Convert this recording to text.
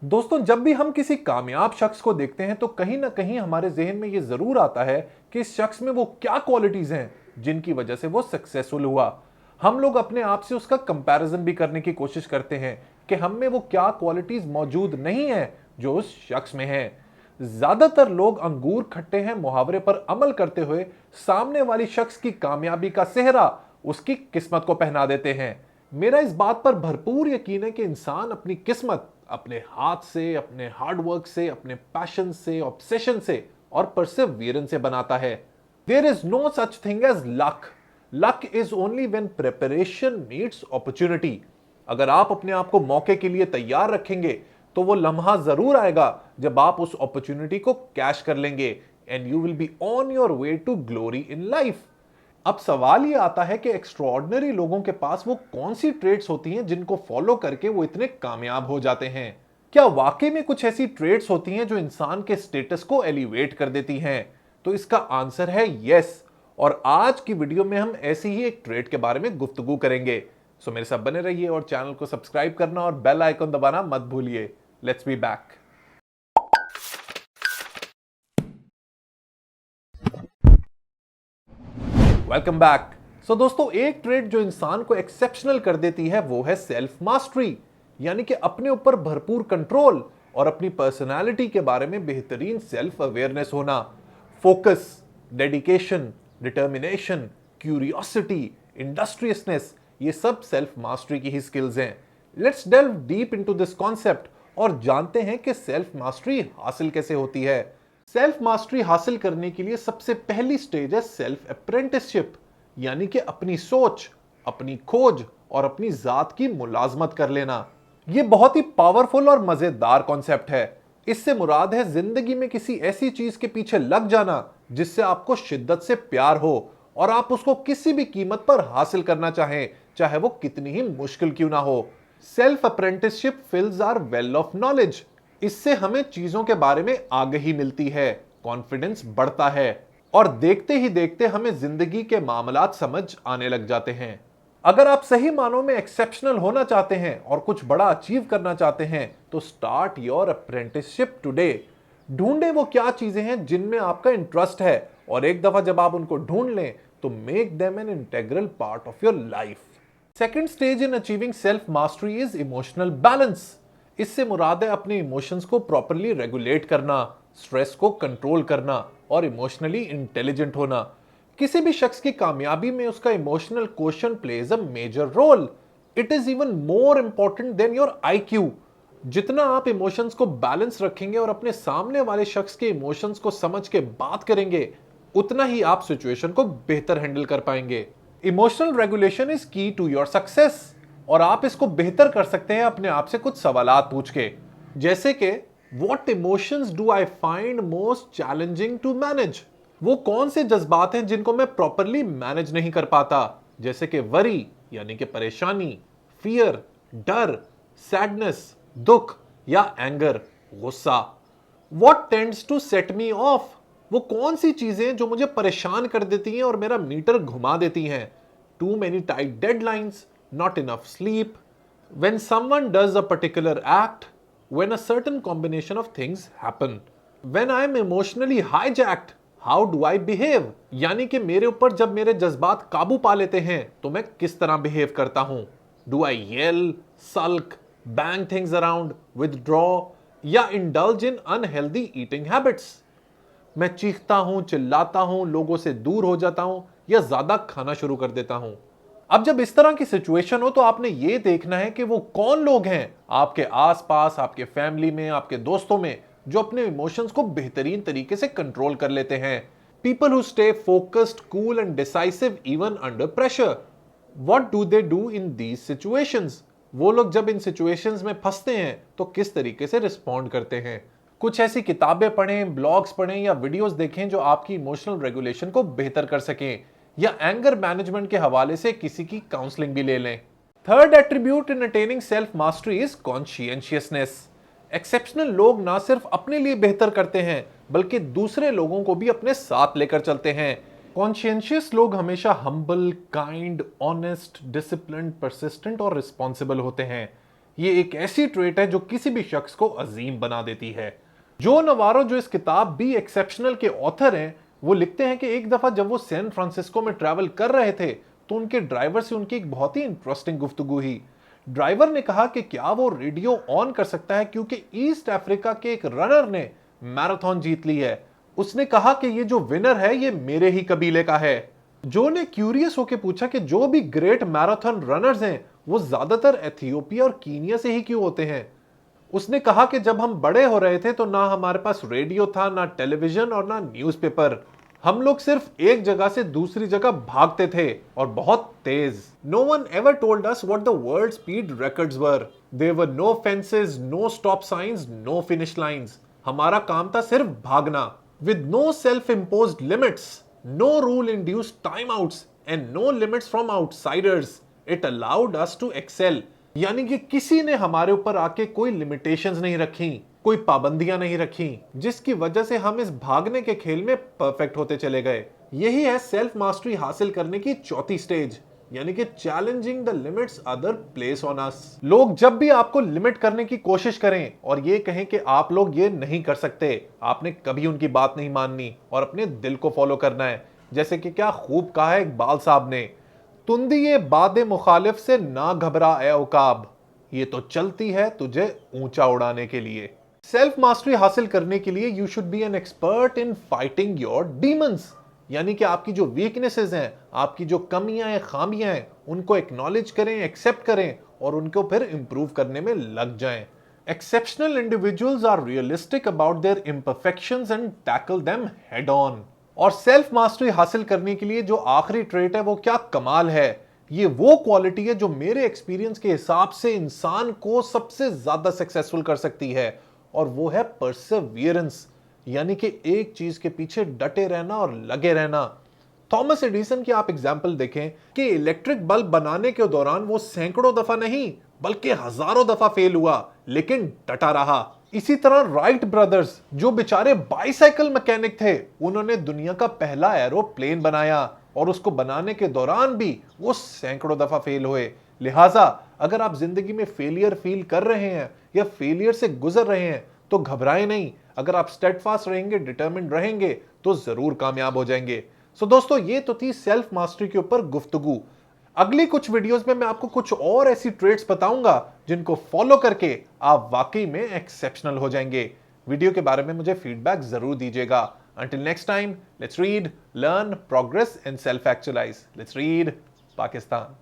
दोस्तों, जब भी हम किसी कामयाब शख्स को देखते हैं तो कहीं ना कहीं हमारे जहन में ये जरूर आता है कि इस शख्स में वो क्या क्वालिटीज हैं जिनकी वजह से वो सक्सेसफुल हुआ। हम लोग अपने आप से उसका कंपैरिजन भी करने की कोशिश करते हैं कि हम में वो क्या क्वालिटीज मौजूद नहीं है जो उस शख्स में है। ज्यादातर लोग अंगूर खट्टे हैं मुहावरे पर अमल करते हुए सामने वाली शख्स की कामयाबी का सेहरा उसकी किस्मत को पहना देते हैं। मेरा इस बात पर भरपूर यकीन है कि इंसान अपनी किस्मत अपने हाथ से, अपने हार्डवर्क से, अपने पैशन से, ऑब्सेशन से और परसेवरेंस से बनाता है। There is no such thing as luck. Luck is only when preparation meets opportunity. अगर आप अपने आप को मौके के लिए तैयार रखेंगे तो वो लम्हा जरूर आएगा जब आप उस अपॉर्चुनिटी को कैश कर लेंगे and you will be on your way to glory in life. अब सवाल ये आता है कि एक्स्ट्रॉर्डिनरी लोगों के पास वो कौन सी ट्रेड्स होती हैं जिनको फॉलो करके वो इतने कामयाब हो जाते हैं। क्या वाकई में कुछ ऐसी ट्रेड्स होती हैं जो इंसान के स्टेटस को एलिवेट कर देती हैं? तो इसका आंसर है यस। और आज की वीडियो में हम ऐसी ही एक ट्रेड के बारे में गुफ्तगू करेंगे। सो मेरे साथ बने रहिए और चैनल को सब्सक्राइब करना और बेल आइकन दबाना मत भूलिए। Let's be back. Welcome back. So दोस्तों, एक ट्रेड जो इंसान को एक्सेप्शनल कर देती है वो है सेल्फ मास्टरी, यानी कि अपने ऊपर भरपूर कंट्रोल और अपनी पर्सनालिटी के बारे में बेहतरीन सेल्फ अवेयरनेस होना। फोकस, डेडिकेशन, डिटर्मिनेशन, क्यूरियोसिटी, इंडस्ट्रियसनेस, ये सब सेल्फ मास्टरी की ही स्किल्स हैं। Let's delve deep into this concept और जानते हैं कि सेल्फ मास्टरी हासिल कैसे होती है। सेल्फ मास्टरी हासिल करने के लिए सबसे पहली स्टेज है सेल्फ अप्रेंटिसशिप, यानी कि अपनी सोच, अपनी खोज और अपनी जात की मुलाजमत कर लेना। यह बहुत ही पावरफुल और मजेदार कॉन्सेप्ट है। इससे मुराद है जिंदगी में किसी ऐसी चीज के पीछे लग जाना जिससे आपको शिद्दत से प्यार हो और आप उसको किसी भी कीमत पर हासिल करना चाहें, चाहे वो कितनी ही मुश्किल क्यों ना हो। Self apprenticeship fills are well of knowledge. इससे हमें चीजों के बारे में आगाही मिलती है, कॉन्फिडेंस बढ़ता है और देखते ही देखते हमें जिंदगी के मामलात समझ आने लग जाते हैं। अगर आप सही मानों में एक्सेप्शनल होना चाहते हैं और कुछ बड़ा अचीव करना चाहते हैं तो स्टार्ट योर अप्रेंटिसशिप टुडे। ढूंढे वो क्या चीजें हैं जिनमें आपका इंटरेस्ट है और एक दफा जब आप उनको ढूंढ लें तो make them an integral part of your life. Second stage in achieving self mastery is emotional balance. इससे मुराद है अपने इमोशंस को प्रॉपरली रेगुलेट करना, स्ट्रेस को कंट्रोल करना और इमोशनली इंटेलिजेंट होना। किसी भी शख्स की कामयाबी में उसका emotional quotient plays a major role. It is even more important than your IQ. जितना आप इमोशंस को बैलेंस रखेंगे और अपने सामने वाले शख्स के इमोशंस को समझ के बात करेंगे, उतना ही आप सिचुएशन को बेहतर हैंडल कर पाएंगे। इमोशनल रेगुलेशन इज की टू योर सक्सेस और आप इसको बेहतर कर सकते हैं अपने आप से कुछ सवालात पूछ के, जैसे कि what emotions do I find most challenging to manage. वो कौन से जज्बात हैं जिनको मैं प्रॉपरली मैनेज नहीं कर पाता, जैसे कि वरी यानी कि परेशानी, फियर, डर, सैडनेस, दुख या एंगर, गुस्सा। What tends to set me off. वो कौन सी चीजें जो मुझे परेशान कर देती हैं और मेरा मीटर घुमा देती हैं। Too many tight deadlines, not enough sleep, when someone does a particular act, when a certain combination of things happen, when I am emotionally hijacked, how do I behave? यानी कि मेरे ऊपर जब मेरे जज्बात काबू पा लेते हैं तो मैं किस तरह बिहेव करता हूं। Do I yell, sulk, bang things around, withdraw या indulge in unhealthy eating habits? मैं चीखता हूं, चिल्लाता हूं, लोगों से दूर हो जाता हूं या ज्यादा खाना शुरू कर देता हूं। अब जब इस तरह की सिचुएशन हो तो आपने ये देखना है कि वो कौन लोग हैं आपके आसपास, आपके फैमिली में, आपके दोस्तों में जो अपने इमोशंस को बेहतरीन तरीके से कंट्रोल कर लेते हैं। People who stay focused, cool and decisive even under pressure. What do they do in these situations? वो लोग जब इन सिचुएशंस में फंसते हैं तो किस तरीके से रिस्पॉन्ड करते हैं। कुछ ऐसी किताबें पढ़ें, ब्लॉग्स पढ़ें या वीडियोस देखें जो आपकी इमोशनल रेगुलेशन को बेहतर कर सकें, या एंगर मैनेजमेंट के हवाले से किसी की काउंसलिंग भी ले लें। Third attribute in attaining self mastery is consciousness. Exceptional लोग ना सिर्फ अपने लिए बेहतर करते हैं बल्कि दूसरे लोगों को भी अपने साथ लेकर चलते हैं। कॉन्शियस लोग हमेशा humble, kind, honest, disciplined, persistent और रिस्पॉन्सिबल होते हैं। ये एक ऐसी ट्रेट है जो किसी भी शख्स को अजीम बना देती है। जो नवारो, जो इस किताब बी एक्सेप्शनल के ऑथर हैं, वो लिखते हैं कि एक दफा जब वो सैन फ्रांसिस्को में ट्रैवल कर रहे थे तो उनके ड्राइवर से उनकी एक बहुत ही इंटरेस्टिंग गुफ्तगू हुई। ड्राइवर ने कहा कि क्या वो रेडियो ऑन कर सकता है क्योंकि ईस्ट अफ्रीका के एक रनर ने मैराथन जीत ली है। उसने कहा कि ये जो विनर है ये मेरे ही कबीले का है। जो ने क्यूरियस होकर पूछा कि जो भी ग्रेट मैराथन रनर्स हैं वो ज्यादातर एथियोपिया और कीनिया से ही क्यों होते हैं। उसने कहा कि जब हम बड़े हो रहे थे तो ना हमारे पास रेडियो था, ना टेलीविजन और ना न्यूज़पेपर। हम लोग सिर्फ एक जगह से दूसरी जगह भागते थे और बहुत तेज। No one ever told us what the world speed records were. There were no fences, no stop signs, no finish lines. हमारा काम था सिर्फ भागना, with no self imposed limits, no rule induced time outs and no limits from outsiders. It allowed us to excel. यानी कि किसी ने हमारे ऊपर आके कोई लिमिटेशंस नहीं रखी, कोई पाबंदियां नहीं रखी, जिसकी वजह से हम इस भागने के खेल में परफेक्ट होते चले गए। यही है सेल्फ मास्टरी हासिल करने की चौथी स्टेज, यानी कि challenging the limits other place on us. लोग जब भी आपको लिमिट करने की कोशिश करें और ये कहें कि आप लोग ये नहीं कर सकते, आपने कभी उनकी बात नहीं माननी और अपने दिल को फॉलो करना है। जैसे कि क्या खूब कहा है इकबाल साहब ने, तुंदी ये बादे मुखालिफ से ना घबरा ए उकाब, ये तो चलती है तुझे ऊंचा उड़ाने के लिए। सेल्फ मास्टरी हासिल करने के लिए you should be an expert in fighting your demons, यानी कि आपकी जो वीकनेसेस हैं, आपकी जो कमियां हैं, खामियां हैं, उनको एक्नॉलेज करें, एक्सेप्ट करें और उनको फिर इंप्रूव करने में लग जाएं। Exceptional individuals are realistic about their imperfections and tackle them head on. और सेल्फ मास्टरी हासिल करने के लिए जो आखिरी ट्रेट है वो क्या कमाल है। ये वो क्वालिटी है जो मेरे एक्सपीरियंस के हिसाब से इंसान को सबसे ज्यादा सक्सेसफुल कर सकती है, और वो है परसेवियरेंस, यानी कि एक चीज के पीछे डटे रहना और लगे रहना। थॉमस एडिसन की आप एग्जाम्पल देखें कि इलेक्ट्रिक बल्ब बनाने के दौरान वो सैकड़ों दफा नहीं बल्कि हजारों दफा फेल हुआ, लेकिन डटा रहा। इसी तरह राइट ब्रदर्स, जो बेचारे बाइसाइकिल मैकेनिक थे, उन्होंने दुनिया का पहला एरोप्लेन बनाया और उसको बनाने के दौरान भी वो सैकड़ों दफा फेल हुए। लिहाजा अगर आप जिंदगी में फेलियर फील कर रहे हैं या फेलियर से गुजर रहे हैं तो घबराएं नहीं। अगर आप स्टेडफास्ट रहेंगे, डिटरमिन्ड रहेंगे तो जरूर कामयाब हो जाएंगे। सो दोस्तों, ये तो थी सेल्फ मास्टरी के ऊपर गुफ्तगू। अगली कुछ वीडियोस में मैं आपको कुछ और ऐसी ट्रेड्स बताऊंगा जिनको फॉलो करके आप वाकई में एक्सेप्शनल हो जाएंगे। वीडियो के बारे में मुझे फीडबैक जरूर दीजिएगा। Until next time, let's read, learn, progress and self actualise. Let's read Pakistan.